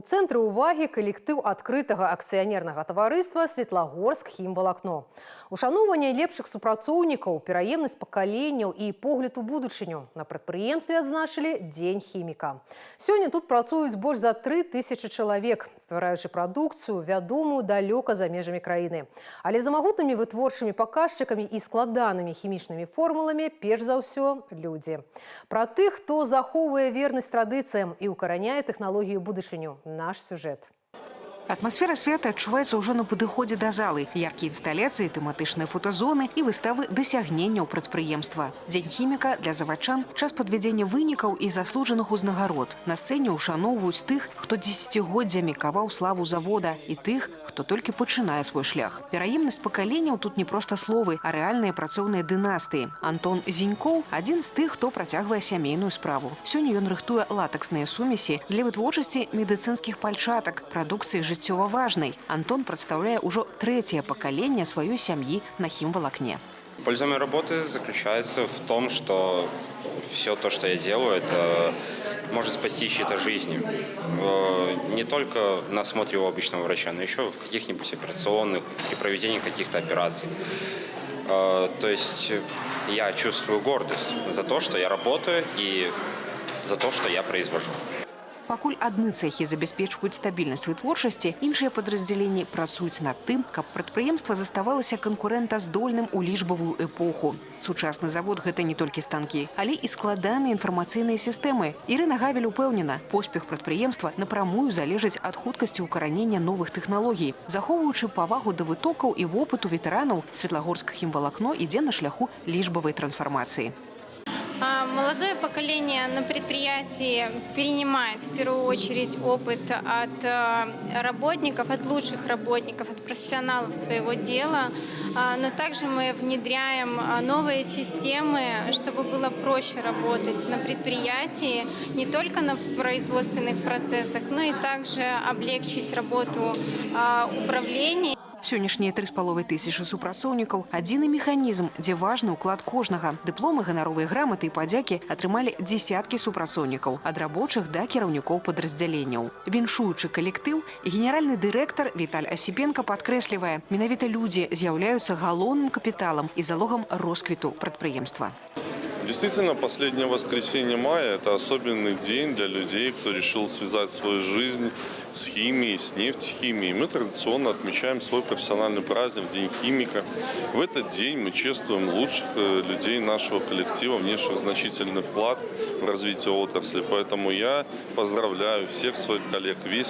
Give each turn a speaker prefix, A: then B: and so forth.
A: У цэнтры ўвагі калектыў адкрытага акцыянернага таварыства «Светлагорск хімвалакно». Ушаноўванне лепшых супрацоўнікаў, пераемнасць пакаленняў і погляд у будучыню. На прадпрыемстве адзначылі Дзень хіміка. Сёння тут працуюць больш за 3000 чалавек, ствараючы прадукцыю, вядомую далёка за межамі краіны. Але за магутнымі вытворчымі паказчыкамі і складанымі хімічнымі формуламі перш за ўсё людзі. Пра тых, хто захоўвае вернасць традыцыям і укараняе тэхналогію будучыню. Наш сюжет.
B: Атмасфера свята адчуваецца ўжо на падыходзе да залы. Яркія інсталяцыі, тэматычныя фотазоны і выставы дасягненняў прадпрыемства. Дзень хіміка для завадчан – час падвядзення вынікаў і заслужаных узнагарод. На сцэне ушаноўваюць тых, хто дзесяцігоддзямі каваў славу завода, і тых, хто толькі пачынае свой шлях. Пераемнасць пакаленняў тут не проста словы, а рэальныя працоўныя дынастыі. Антон Зінькоў – адзін з тых, хто працягвае сямейную справу. Сёння ён рыхтуе латексныя сумесі для вытворчасці медыцынскіх пальчатак, прадукцыі жыццёва важнай. Антон представляе уже третье поколение своей семьи на химволокне.
C: Польза моей работы заключается в том, что все то, что я делаю, это может спасти чьи-то жизни. Не только на осмотре у обычного врача, но еще в каких-нибудь операционных, при проведении каких-то операций. То есть я чувствую гордость за то, что я работаю, и за то, что я произвожу.
B: Пакуль адны цэхі забяспечваюць стабільнасць вытворчасці, іншыя падраздзяленні працуюць над тым, каб прадпрыемства заставалася канкурэнтаздольным у лічбавую эпоху. Сучасны завод – гэта не толькі станкі, але і складаныя інфармацыйныя сістэмы. Ірына Гавель упэўнена, поспех прадпрыемства напрамую залежыць ад хуткасці ўкаранення новых тэхналогій. Захоўваючы павагу да вытокаў і вопыту ветэранаў, Светлагорск хімвалакно ідзе на шляху лічбавай трансформации.
D: Молодое поколение на предприятии перенимает в первую очередь опыт от работников, от лучших работников, от профессионалов своего дела. Но также мы внедряем новые системы, чтобы было проще работать на предприятии, не только на производственных процессах, но и также облегчить работу управления.
B: Сённяшнія 3500 супрацоўнікаў – адзіны механізм, дзе важны ўклад кожнага. Дыпломы, ганаровыя граматы і падзякі атрымалі дзесяткі супрацоўнікаў, ад рабочых да кіраўнікоў падраздзяленняў. Віншуючы калектыў, генеральны дырэктар Віталь Асіпенка падкрэслівае, менавіта людзі з'яўляюцца галоўным капіталам і залогам росквіту прадпрыемства.
E: Действительно, последнее воскресенье мая – это особенный день для людей, кто решил связать свою жизнь с химией, с нефтехимией. Мы традиционно отмечаем свой профессиональный праздник – День химика. В этот день мы чествуем лучших людей нашего коллектива, внесших значительный вклад в развитие отрасли. Поэтому я поздравляю всех своих коллег, весь